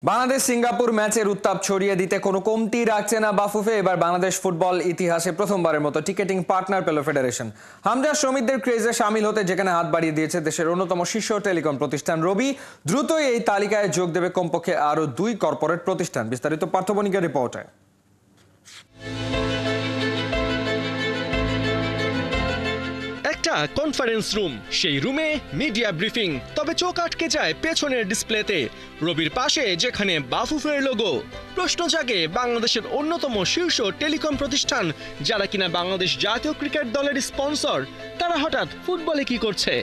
Bangladesh Singapore ম্যাচের উত্তাপ ছড়িয়ে দিতে কোনো কমতি রাখছে না বাফুফে। এবার বাংলাদেশ ফুটবল ইতিহাসে প্রথমবারের মতো টিকেটিং পার্টনার পেল ফেডারেশন। হামজা শ্রমিকদের ক্রেজে সামিল হতে যেখানে হাত বাড়িয়ে দিয়েছে দেশের অন্যতম শীর্ষ টেলিকম প্রতিষ্ঠান রবি, দ্রুতই এই তালিকায় যোগ দেবে কমপক্ষে আরও 2 কর্পোরেট প্রতিষ্ঠান। বিস্তারিত পার্থ বণিকের রিপোর্টে। একটা কনফারেন্স রুম, সেই রুমে মিডিয়া ব্রিফিং। তবে চোখ আটকে যায় পেছনের ডিসপ্লেতে, রবির পাশে যেখানে বাফুফের লোগো। প্রশ্ন জাগে, বাংলাদেশের অন্যতম শীর্ষ টেলিকম প্রতিষ্ঠান, যারা কিনা বাংলাদেশ জাতীয় ক্রিকেট দলের স্পন্সর, তারা হঠাৎ ফুটবলে কি করছে?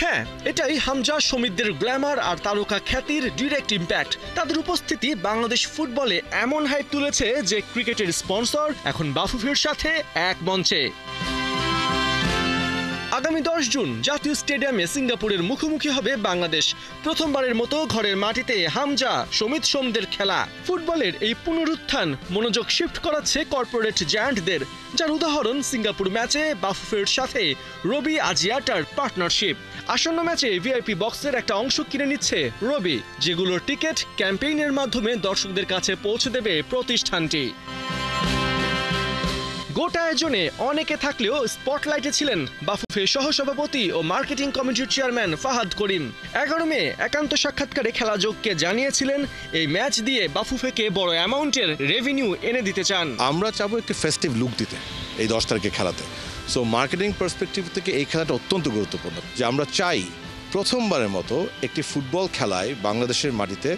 হ্যাঁ, এটাই হামজা শ্রমিকদের গ্ল্যামার আর তারকা খ্যাতির ডিরেক্ট ইম্প্যাক্ট। তাদের উপস্থিতি বাংলাদেশ ফুটবলে এমন হাইপ তুলেছে যে ক্রিকেটের স্পন্সর এখন বাফুফের সাথে এক মঞ্চে। আগামী 10 জুন জাতীয় স্টেডিয়ামে সিঙ্গাপুরের মুখোমুখি হবে বাংলাদেশ। প্রথমবারের মতো ঘরের মাটিতে হামজা সমিত সোমদের খেলা। ফুটবলের এই পুনরুত্থান মনোযোগ শিফট করাচ্ছে কর্পোরেট জায়ান্টদের, যার উদাহরণ সিঙ্গাপুর ম্যাচে বাফুফের সাথে রবি আজিয়াটার পার্টনারশিপ। আসন্ন ম্যাচে ভিআইপি বক্সের একটা অংশ কিনে নিচ্ছে রবি, যেগুলোর টিকিট ক্যাম্পেইনের মাধ্যমে দর্শকদের কাছে পৌঁছে দেবে প্রতিষ্ঠানটি। গোটা আয়োজনে অনেকে থাকলেও স্পটলাইটে ছিলেন বাফুফে সহসভাপতি ও মার্কেটিং কমিটির চেয়ারম্যান ফাহাদ করিম। 11 মে একান্ত সাক্ষাৎকারে খেলাযোগকে জানিয়েছিলেন এই ম্যাচ দিয়ে বাফুফেকে বড় অ্যামাউন্টের রেভিনিউ এনে দিতে চান। আমরা চাবো একটি ফেস্টিভ লুক দিতে এই 10 তারিখে খেলাতে। সো মার্কেটিং পার্সপেক্টিভ থেকে এই খেলাটা অত্যন্ত গুরুত্বপূর্ণ, যে আমরা চাই প্রথমবারের মতো একটি ফুটবল খেলায় বাংলাদেশের মাটিতে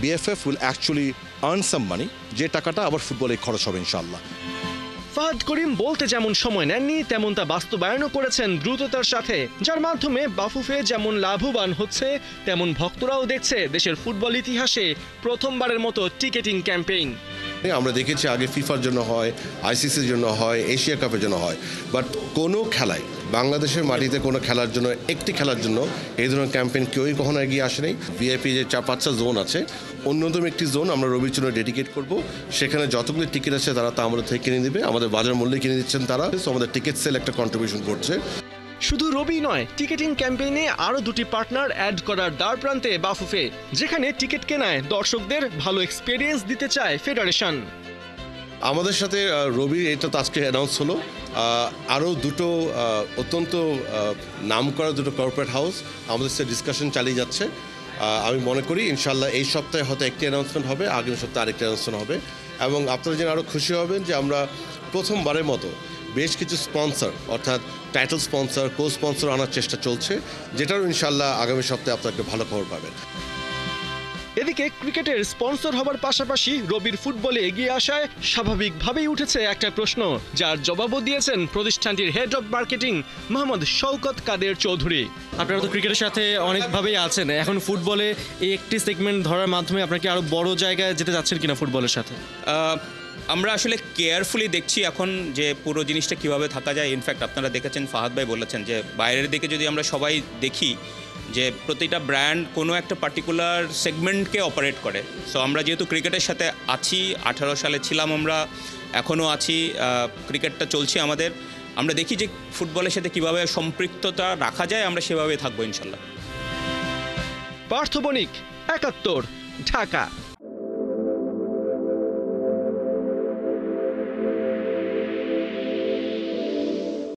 বিএফএফ উইল অ্যাকচুয়ালি আর্ন সাম মানি, যে টাকাটা আবার ফুটবলে খরচ হবে ইনশাআল্লাহ। ফাহাদ করিম বলতে যেমন সময় নেননি, তেমন তা বাস্তবায়নও করেছেন দ্রুততার সাথে, যার মাধ্যমে বাফুফে যেমন লাভবান হচ্ছে, তেমন ভক্তরাও দেখছে দেশের ফুটবল ইতিহাসে প্রথমবারের মতো টিকেটিং ক্যাম্পেইন। আমরা দেখেছি আগে ফিফার জন্য হয়, আইসিসির জন্য হয়, এশিয়া কাপের জন্য হয়, বাট কোনো খেলায় বাংলাদেশের মাটিতে কোনো খেলার জন্য, একটি খেলার জন্য এই ধরনের ক্যাম্পেইন কেউই কখনো এগিয়ে আসেনি। ভিআইপি যে 4-5টা জোন আছে, অন্যতম একটি জোন আমরা রবির জন্য ডেডিকেট করব। সেখানে যতগুলি টিকিট আছে তারা তা আমাদের থেকে কিনে দিবে, আমাদের বাজার মূল্যে কিনে দিচ্ছেন তারা। আমাদের টিকিট সেল একটা কন্ট্রিবিউশন করছে। শুধু রবি নয়, টিকেটিং ক্যাম্পেইনে আরো 2টি পার্টনার অ্যাড করার দ্বার প্রান্তে বাফুফে, যেখানে টিকিট কেনায় দর্শকদের ভালো এক্সপেরিয়েন্স দিতে চায় ফেডারেশন। আমাদের সাথে রবি, এটা তো আজকে অ্যানাউন্স হলো, আরও 2টো অত্যন্ত নাম করা 2টো কর্পোরেট হাউস আমাদের সাথে ডিসকাশন চালিয়ে যাচ্ছে। আমি মনে করি ইনশাল্লাহ এই সপ্তাহে হয়তো একটি অ্যানাউন্সমেন্ট হবে, আগামী সপ্তাহে আরেকটি অ্যানাউন্সমেন্ট হবে। এবং আপনারা যেন আরও খুশি হবেন যে আমরা প্রথমবারের মতো বেশ কিছু স্পন্সর, অর্থাৎ টাইটেল স্পন্সর, কো স্পন্সর আনার চেষ্টা চলছে, যেটারও ইনশাল্লাহ আগামী সপ্তাহে আপনারা একটা ভালো খবর পাবেন। এদিকে ক্রিকেটের স্পন্সর হবার পাশাপাশি রবির ফুটবলে এগিয়ে আসায় স্বাভাবিকভাবেই উঠেছে একটা প্রশ্ন, যার জবাবও দিয়েছেন প্রতিষ্ঠানটির head of marketing Mohammad Shawkat Kader Chowdhury. আপনারা তো ক্রিকেটের সাথে অনেকভাবেই আছেন, এখন ফুটবলে এই একটি সেগমেন্ট ধরার মাধ্যমে আপনারা কি আরো বড় জায়গায় যেতে যাচ্ছেন কিনা ফুটবলের সাথে? আমরা আসলে কেয়ারফুলি দেখছি এখন যে পুরো জিনিসটা কিভাবে থাকা যায়। ইনফ্যাক্ট আপনারা দেখেছেন, ফাহাদ ভাই বলেছেন যে বাইরের দিকে যদি আমরা সবাই দেখি যে প্রতিটা ব্র্যান্ড কোনো একটা পার্টিকুলার সেগমেন্টকে অপারেট করে। সো আমরা যেহেতু ক্রিকেটের সাথে আছি, 18 সালে ছিলাম, আমরা এখনও আছি, ক্রিকেটটা চলছে আমাদের। আমরা দেখি যে ফুটবলের সাথে কিভাবে সম্পৃক্ততা রাখা যায়, আমরা সেভাবে থাকবো ইনশাল্লাহ। পার্থ বণিক, 71, ঢাকা।